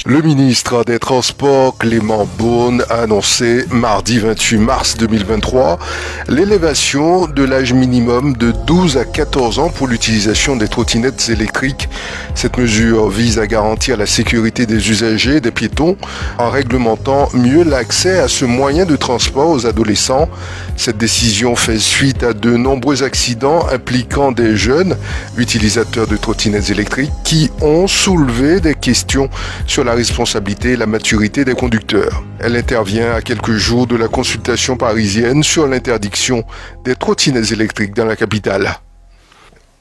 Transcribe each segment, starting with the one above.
Le ministre des Transports, Clément Beaune, a annoncé mardi 28 mars 2023 l'élévation de l'âge minimum de 12 à 14 ans pour l'utilisation des trottinettes électriques. Cette mesure vise à garantir la sécurité des usagers et des piétons en réglementant mieux l'accès à ce moyen de transport aux adolescents. Cette décision fait suite à de nombreux accidents impliquant des jeunes utilisateurs de trottinettes électriques qui ont soulevé des questions sur la responsabilité et la maturité des conducteurs. Elle intervient à quelques jours de la consultation parisienne sur l'interdiction des trottinettes électriques dans la capitale.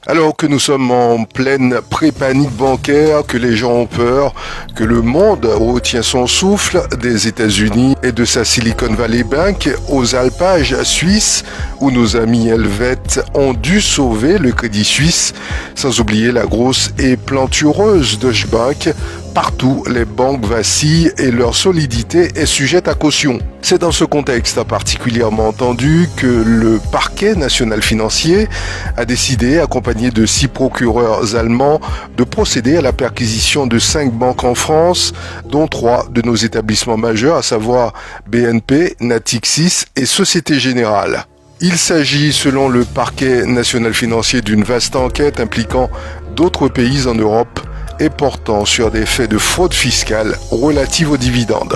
Alors que nous sommes en pleine pré-panique bancaire, que les gens ont peur, que le monde retient son souffle, des États-Unis et de sa Silicon Valley Bank aux alpages suisses, où nos amis helvètes ont dû sauver le Crédit Suisse, sans oublier la grosse et plantureuse Deutsche Bank. Partout, les banques vacillent et leur solidité est sujette à caution. C'est dans ce contexte particulièrement tendu que le parquet national financier a décidé, accompagné de 6 procureurs allemands, de procéder à la perquisition de 5 banques en France, dont 3 de nos établissements majeurs, à savoir BNP, Natixis et Société Générale. Il s'agit, selon le parquet national financier, d'une vaste enquête impliquant d'autres pays en Europe et portant sur des faits de fraude fiscale relative aux dividendes.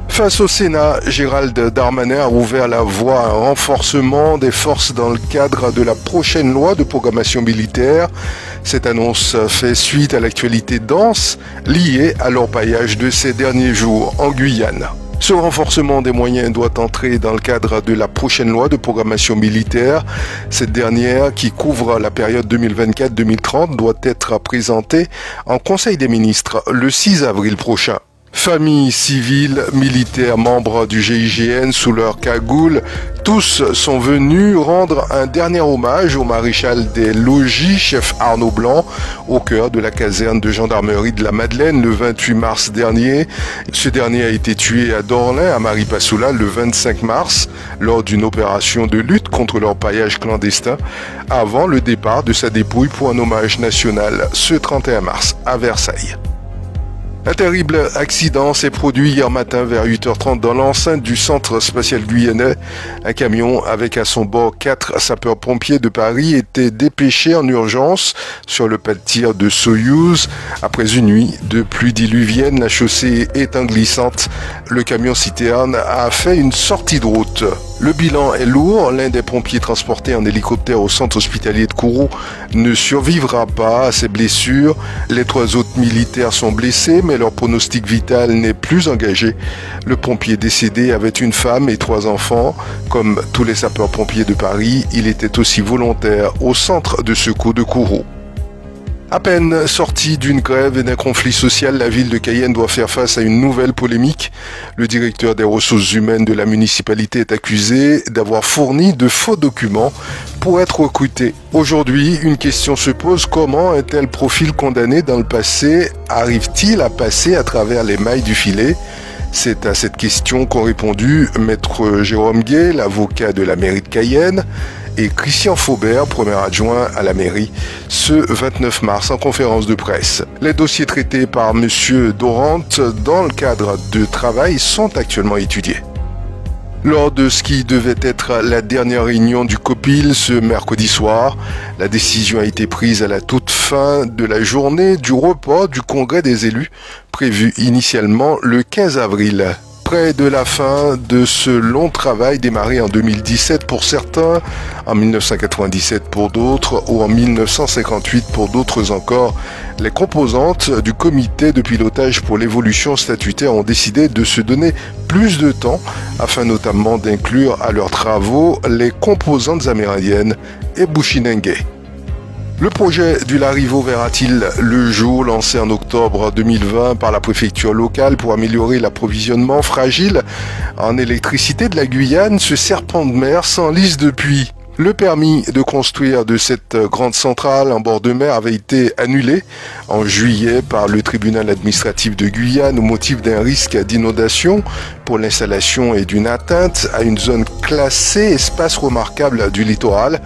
Face au Sénat, Gérald Darmanin a ouvert la voie à un renforcement des forces dans le cadre de la prochaine loi de programmation militaire. Cette annonce fait suite à l'actualité dense liée à l'orpaillage de ces derniers jours en Guyane. Ce renforcement des moyens doit entrer dans le cadre de la prochaine loi de programmation militaire. Cette dernière, qui couvre la période 2024-2030, doit être présentée en Conseil des ministres le 6 avril prochain. Familles, civils, militaires, membres du GIGN sous leur cagoule, tous sont venus rendre un dernier hommage au maréchal des logis, chef Arnaud Blanc, au cœur de la caserne de gendarmerie de la Madeleine le 28 mars dernier. Ce dernier a été tué à Dorlin, à Maripasoula, le 25 mars, lors d'une opération de lutte contre l'orpaillage clandestin, avant le départ de sa dépouille pour un hommage national ce 31 mars à Versailles. Un terrible accident s'est produit hier matin vers 8h30 dans l'enceinte du centre spatial guyanais. Un camion avec à son bord 4 sapeurs-pompiers de Paris était dépêché en urgence sur le pas de tir de Soyouz. Après une nuit de pluie diluvienne, la chaussée étant glissante, le camion citerne a fait une sortie de route. Le bilan est lourd. L'un des pompiers transportés en hélicoptère au centre hospitalier de Kourou ne survivra pas à ses blessures. Les 3 autres militaires sont blessés, mais leur pronostic vital n'est plus engagé. Le pompier décédé avait une femme et 3 enfants. Comme tous les sapeurs-pompiers de Paris, il était aussi volontaire au centre de secours de Kourou. À peine sortie d'une grève et d'un conflit social, la ville de Cayenne doit faire face à une nouvelle polémique. Le directeur des ressources humaines de la municipalité est accusé d'avoir fourni de faux documents pour être recruté. Aujourd'hui, une question se pose: comment un tel profil condamné dans le passé arrive-t-il à passer à travers les mailles du filet? C'est à cette question qu'ont répondu Maître Jérôme Gay, l'avocat de la mairie de Cayenne, et Christian Faubert, premier adjoint à la mairie, ce 29 mars en conférence de presse. Les dossiers traités par M. Dorant dans le cadre de travail sont actuellement étudiés. Lors de ce qui devait être la dernière réunion du COPIL ce mercredi soir, la décision a été prise à la toute fin de la journée du report du congrès des élus, prévu initialement le 15 avril. Près de la fin de ce long travail démarré en 2017 pour certains, en 1997 pour d'autres ou en 1958 pour d'autres encore, les composantes du comité de pilotage pour l'évolution statutaire ont décidé de se donner plus de temps afin notamment d'inclure à leurs travaux les composantes amérindiennes et Bushinengue. Le projet du Larivot verra-t-il le jour, lancé en octobre 2020 par la préfecture locale pour améliorer l'approvisionnement fragile en électricité de la Guyane? Ce serpent de mer s'enlise depuis. Le permis de construire de cette grande centrale en bord de mer avait été annulé en juillet par le tribunal administratif de Guyane au motif d'un risque d'inondation, pour l'installation et d'une atteinte à une zone classée espace remarquable du littoral.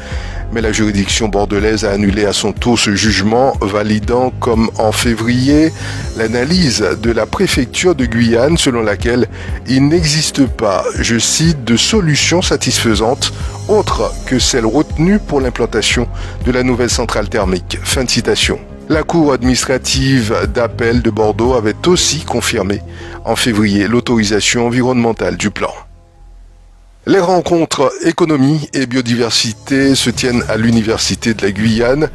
Mais la juridiction bordelaise a annulé à son tour ce jugement, validant comme en février l'analyse de la préfecture de Guyane selon laquelle il n'existe pas, je cite, de solution satisfaisante autre que celle retenue pour l'implantation de la nouvelle centrale thermique. Fin de citation. La Cour administrative d'appel de Bordeaux avait aussi confirmé en février l'autorisation environnementale du plan. Les rencontres économie et biodiversité se tiennent à l'Université de la Guyane.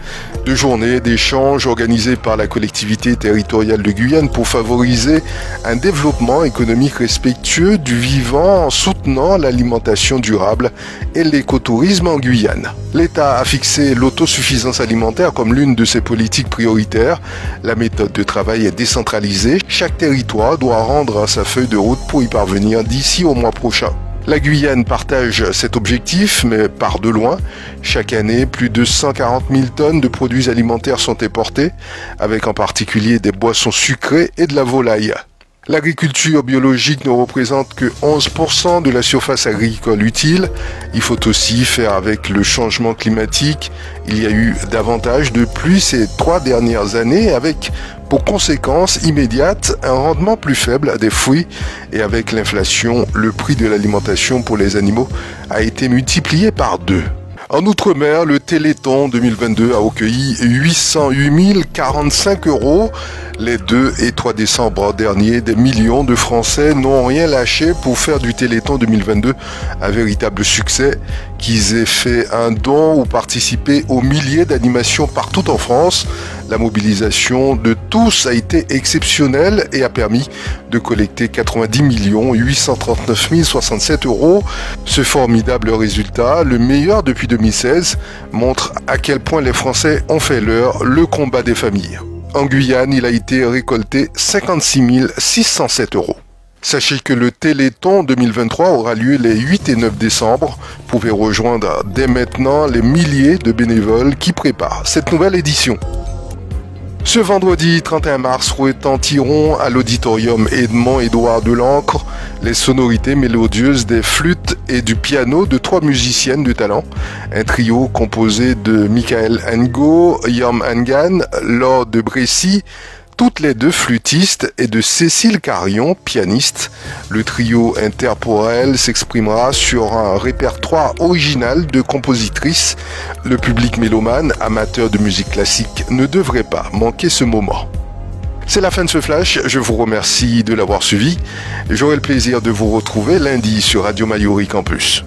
2 journées d'échanges organisées par la collectivité territoriale de Guyane pour favoriser un développement économique respectueux du vivant en soutenant l'alimentation durable et l'écotourisme en Guyane. L'État a fixé l'autosuffisance alimentaire comme l'une de ses politiques prioritaires. La méthode de travail est décentralisée. Chaque territoire doit rendre sa feuille de route pour y parvenir d'ici au mois prochain. La Guyane partage cet objectif, mais par de loin. Chaque année, plus de 140 000 tonnes de produits alimentaires sont importés, avec en particulier des boissons sucrées et de la volaille. L'agriculture biologique ne représente que 11% de la surface agricole utile. Il faut aussi faire avec le changement climatique. Il y a eu davantage de pluie ces 3 dernières années avec pour conséquence immédiate un rendement plus faible des fruits et avec l'inflation, le prix de l'alimentation pour les animaux a été multiplié par 2. En Outre-mer, le Téléthon 2022 a recueilli 808 045 €. Les 2 et 3 décembre dernier, des millions de Français n'ont rien lâché pour faire du Téléthon 2022 un véritable succès. Qu'ils aient fait un don ou participé aux milliers d'animations partout en France, la mobilisation de tous a été exceptionnelle et a permis de collecter 90 839 067 €. Ce formidable résultat, le meilleur depuis 2016, montre à quel point les Français ont fait leur le combat des familles. En Guyane, il a été récolté 56 607 €. Sachez que le Téléthon 2023 aura lieu les 8 et 9 décembre. Vous pouvez rejoindre dès maintenant les milliers de bénévoles qui préparent cette nouvelle édition. Ce vendredi 31 mars retentiront à l'auditorium Edmond-Édouard Delancre les sonorités mélodieuses des flûtes et du piano de 3 musiciennes de talent. Un trio composé de Michael Ngo, Yam Angan, Laure de Brécy, toutes les 2 flûtistes, et de Cécile Carion, pianiste. Le trio interporel s'exprimera sur un répertoire original de compositrices. Le public mélomane, amateur de musique classique, ne devrait pas manquer ce moment. C'est la fin de ce flash, je vous remercie de l'avoir suivi. J'aurai le plaisir de vous retrouver lundi sur Radio Mayuri Campus.